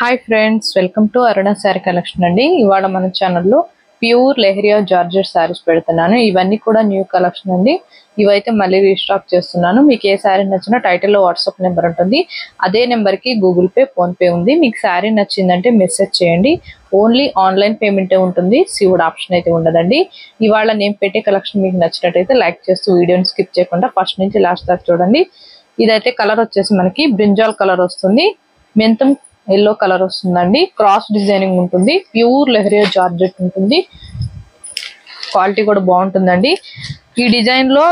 Hi friends, welcome to Aruna sari collection అండి. ఇవాళ మన ఛానల్లో ప్యూర్ లెహరియా జార్జెట్ శారీస్ పెడుతున్నాను. ఇవన్నీ కూడా న్యూ కలెక్షన్ అండి. ఇవైతే మళ్ళీ రీస్టాక్ చేస్తున్నాను. మీకు ఏ శారీ నచ్చినా టైటిల్లో వాట్సాప్ నెంబర్ ఉంటుంది. అదే నెంబర్కి గూగుల్ పే, ఫోన్పే ఉంది. మీకు శారీ నచ్చిందంటే మెసేజ్ చేయండి. ఓన్లీ ఆన్లైన్ పేమెంటే ఉంటుంది. సీవుడ్ ఆప్షన్ అయితే ఉండదండి. ఇవాళ నేను పెట్టే కలెక్షన్ మీకు నచ్చినట్టయితే లైక్ చేస్తూ వీడియోని స్కిప్ చేయకుండా ఫస్ట్ నుంచి లాస్ట్ దాకా చూడండి. ఇదైతే కలర్ వచ్చేసి మనకి బ్రింజాల్ కలర్ వస్తుంది. మెంతం ఎల్లో కలర్ వస్తుందండి. క్రాస్ డిజైనింగ్ ఉంటుంది. ప్యూర్ లెహరియా జార్జెట్ ఉంటుంది. క్వాలిటీ కూడా బాగుంటుందండి. ఈ డిజైన్ లో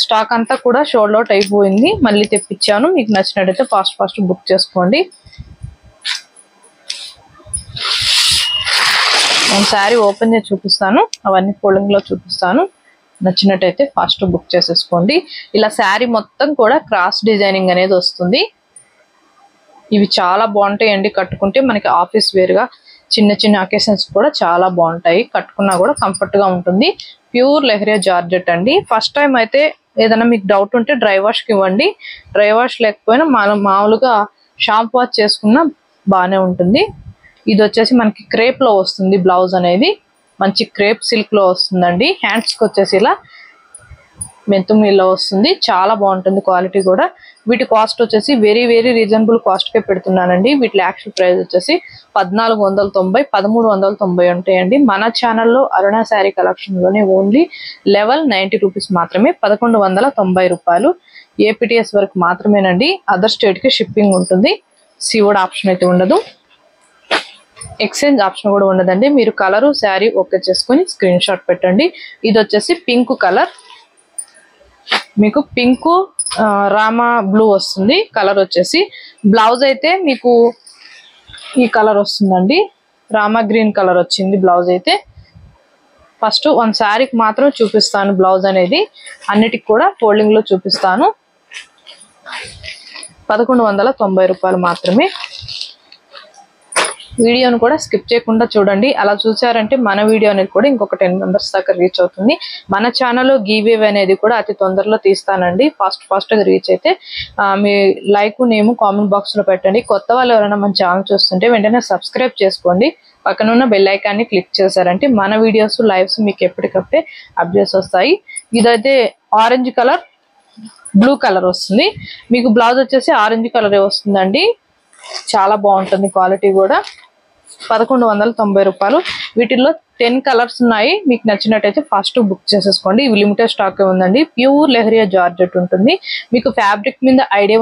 స్టాక్ అంతా కూడా షోల్డ్ అవుట్ అయిపోయింది. మళ్ళీ తెప్పించాను. మీకు నచ్చినట్టయితే ఫాస్ట్ బుక్ చేసుకోండి. నేను శారీ ఓపెన్ చేసి చూపిస్తాను. అవన్నీ ఫోల్డింగ్ లో చూపిస్తాను. నచ్చినట్టయితే ఫాస్ట్ బుక్ చేసేసుకోండి. ఇలా శారీ మొత్తం కూడా క్రాస్ డిజైనింగ్ అనేది వస్తుంది. ఇవి చాలా బాగుంటాయండి. కట్టుకుంటే మనకి ఆఫీస్ వేర్ గా చిన్న చిన్న అకేషన్స్ కూడా చాలా బాగుంటాయి. కట్టుకున్నా కూడా కంఫర్ట్ గా ఉంటుంది. ప్యూర్ లెహరియా జార్జెట్ అండి. ఫస్ట్ టైం అయితే ఏదైనా మీకు డౌట్ ఉంటే డ్రై వాష్ కి ఇవ్వండి. డ్రై వాష్ లేకపోయినా మామూలుగా షాంపూ వాష్ చేసుకున్నా బాగానే ఉంటుంది. ఇది వచ్చేసి మనకి క్రేప్ లో వస్తుంది. బ్లౌజ్ అనేది మంచి క్రేప్ సిల్క్ లో వస్తుందండి. హ్యాండ్స్ కి వచ్చేసి ఇలా మెంతుం ఇలా వస్తుంది. చాలా బాగుంటుంది క్వాలిటీ కూడా. వీటి కాస్ట్ వచ్చేసి వెరీ రీజనబుల్ కాస్ట్ కే పెడుతున్నానండి. వీటి యాక్చువల్ ప్రైస్ వచ్చేసి 1490, 1390 ఉంటాయండి. మన ఛానల్లో అరుణ శారీ కలెక్షన్ లోనే ఓన్లీ 1190 రూపీస్ మాత్రమే, 1190 రూపాయలు. ఏపీటీఎస్ వరకు మాత్రమేనండి. అదర్ స్టేట్ కి షిప్పింగ్ ఉంటుంది. సీవుడ్ ఆప్షన్ అయితే ఉండదు. ఎక్స్చేంజ్ ఆప్షన్ కూడా ఉండదండి. మీరు కలరు శారీ ఓకే చేసుకుని స్క్రీన్ షాట్ పెట్టండి. ఇది వచ్చేసి పింక్ కలర్. మీకు పింక్ రామా బ్లూ వస్తుంది. కలర్ వచ్చేసి బ్లౌజ్ అయితే మీకు ఈ కలర్ వస్తుందండి. రామా గ్రీన్ కలర్ వచ్చింది బ్లౌజ్ అయితే. ఫస్ట్ వన్ శారీకి మాత్రం చూపిస్తాను బ్లౌజ్ అనేది. అన్నిటికి కూడా ఫోల్డింగ్ లో చూపిస్తాను. 1190 రూపాయలు మాత్రమే. వీడియోను కూడా స్కిప్ చేయకుండా చూడండి. అలా చూసారంటే మన వీడియో అనేది కూడా ఇంకొక 10 మెంబర్స్ దాకా రీచ్ అవుతుంది. మన ఛానల్లో గివ్ అనేది కూడా అతి తొందరలో తీస్తానండి. ఫాస్ట్ గా రీచ్ అయితే మీ లైక్ నేమ్ కామెంట్ బాక్స్ లో పెట్టండి. కొత్త వాళ్ళు ఎవరైనా మన ఛానల్ చూస్తుంటే వెంటనే సబ్స్క్రైబ్ చేసుకోండి. పక్కన ఉన్న బెల్ ఐకాన్ని క్లిక్ చేశారంటే మన వీడియోస్ లైవ్స్ మీకు ఎప్పటికప్పుడే అప్డేట్స్ వస్తాయి. ఇదైతే ఆరెంజ్ కలర్, బ్లూ కలర్ వస్తుంది. మీకు బ్లౌజ్ వచ్చేసి ఆరెంజ్ కలరే వస్తుందండి. చాలా బాగుంటుంది క్వాలిటీ కూడా. 1190 రూపాయలు. వీటిల్లో 10 కలర్స్ ఉన్నాయి. మీకు నచ్చినట్టయితే ఫాస్ట్ బుక్ చేసేసుకోండి. ఇవి లిమిటెడ్ స్టాక్ ఉందండి. ప్యూర్ లెహరియా జార్జెట్ ఉంటుంది. మీకు ఫ్యాబ్రిక్ మీద ఐడియా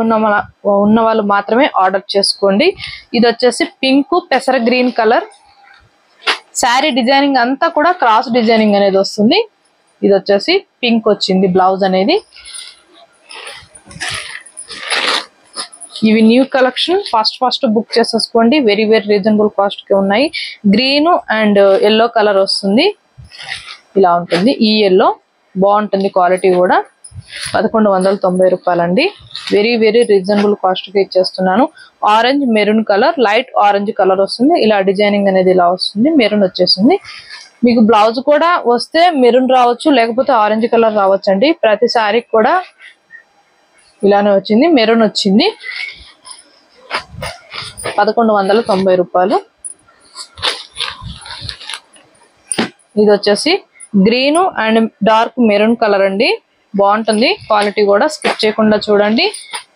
ఉన్న వాళ్ళు మాత్రమే ఆర్డర్ చేసుకోండి. ఇది వచ్చేసి పింక్ పెసర గ్రీన్ కలర్. శారీ డిజైనింగ్ అంతా కూడా క్రాస్ డిజైనింగ్ అనేది వస్తుంది. ఇది వచ్చేసి పింక్ వచ్చింది బ్లౌజ్ అనేది. ఇవి న్యూ కలెక్షన్. ఫాస్ట్ బుక్ చేసేసుకోండి. వెరీ రీజనబుల్ కాస్ట్ కి ఉన్నాయి. గ్రీన్ అండ్ ఎల్లో కలర్ వస్తుంది. ఇలా ఉంటుంది. ఈ ఎల్లో బాగుంటుంది క్వాలిటీ కూడా. 1190 రూపాయలండి. వెరీ రీజనబుల్ కాస్ట్ కి ఇచ్చేస్తున్నాను. Orange maroon colour, light orange colour వస్తుంది. ఇలా డిజైనింగ్ అనేది ఇలా వస్తుంది. మెరూన్ వచ్చేసింది. మీకు బ్లౌజ్ కూడా వస్తే మెరూన్ రావచ్చు, లేకపోతే ఆరెంజ్ కలర్ రావచ్చు అండి. ప్రతి శారీకి కూడా ఇలానే వచ్చింది. మెరూన్ వచ్చింది. 1190 రూపాయలు. ఇది వచ్చేసి green and dark maroon colour అండి. బాగుంటుంది క్వాలిటీ కూడా. స్కిప్ చేయకుండా చూడండి.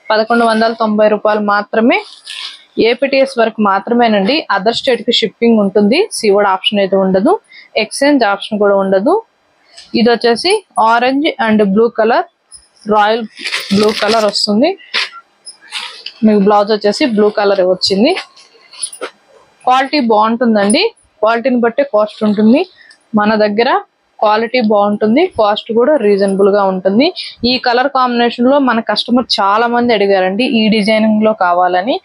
1190 రూపాయలు మాత్రమే. ఏపీటీఎస్ వరకు మాత్రమేనండి. అదర్ స్టేట్ కి షిప్పింగ్ ఉంటుంది. సీవుడ్ ఆప్షన్ అయితే ఉండదు. ఎక్స్చేంజ్ ఆప్షన్ కూడా ఉండదు. ఇది వచ్చేసి orange and blue colour, royal blue colour వస్తుంది. మీకు బ్లౌజ్ వచ్చేసి బ్లూ కలర్ వచ్చింది. క్వాలిటీ బాగుంటుందండి. క్వాలిటీని బట్టే కాస్ట్ ఉంటుంది. మన దగ్గర క్వాలిటీ బాగుంటుంది. కాస్ట్ కూడా రీజనబుల్ గా ఉంటుంది. ఈ కలర్ కాంబినేషన్ లో మన కస్టమర్ చాలా మంది అడిగారండి ఈ డిజైనింగ్ లో కావాలని.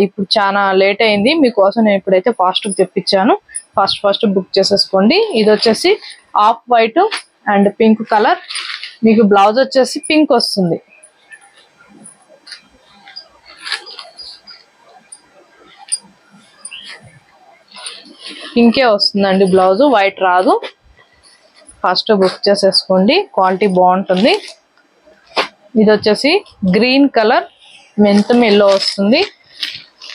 ఇప్పుడు చాలా లేట్ అయింది. మీకోసం నేను ఇప్పుడైతే ఫాస్ట్ తెప్పించాను. ఫాస్ట్ బుక్ చేసేసుకోండి. ఇది వచ్చేసి off white and pink colour. మీకు బ్లౌజ్ వచ్చేసి పింక్ వస్తుంది. పింకే వస్తుందండి బ్లౌజ్, వైట్ రాదు. ఫాస్ట్ బుక్ చేసేసుకోండి. క్వాలిటీ బాగుంటుంది. ఇది వచ్చేసి గ్రీన్ కలర్ మెంతం ఎల్లో వస్తుంది.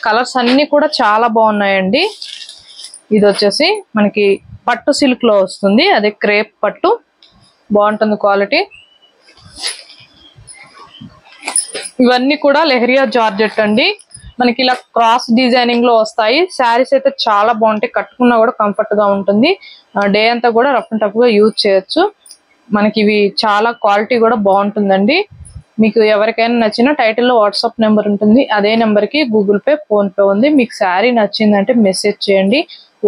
కలర్స్ అన్ని కూడా చాలా బాగున్నాయండి. ఇది వచ్చేసి మనకి పట్టు సిల్క్ లో వస్తుంది, అదే క్రేప్ పట్టు, బాగుంటుంది క్వాలిటీ. ఇవన్నీ కూడా లెహరియా జార్జెట్ అండి. మనకి ఇలా క్రాస్ డిజైనింగ్ లో వస్తాయి. శారీస్ అయితే చాలా బాగుంటాయి, కట్టుకున్నా కూడా కంఫర్ట్ గా ఉంటుంది. డే అంతా కూడా రఫ్ అండ్ టఫ్ గా యూజ్ చేయొచ్చు. మనకి ఇవి చాలా క్వాలిటీ కూడా బాగుంటుందండి. మీకు ఎవరికైనా నచ్చిన టైటిల్లో వాట్సాప్ నెంబర్ ఉంటుంది, అదే నెంబర్కి గూగుల్ పే, ఫోన్ పే ఉంది. మీకు శారీ నచ్చిందంటే మెసేజ్ చేయండి.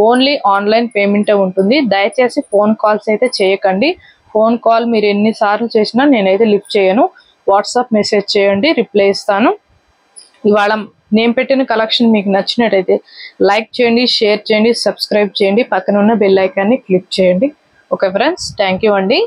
ఓన్లీ ఆన్లైన్ పేమెంటే ఉంటుంది. దయచేసి ఫోన్ కాల్స్ అయితే చేయకండి. ఫోన్ కాల్ మీరు ఎన్నిసార్లు చేసినా నేనైతే లిఫ్ట్ చేయను. వాట్సాప్ మెసేజ్ చేయండి, రిప్లై ఇస్తాను. ఇవాళ నేను పెట్టిన కలెక్షన్ మీకు నచ్చినట్టయితే లైక్ చేయండి, షేర్ చేయండి, సబ్స్క్రైబ్ చేయండి, పక్కన ఉన్న బెల్ ఐకాన్ని క్లిక్ చేయండి. ఓకే ఫ్రెండ్స్, థ్యాంక్ యూ అండి.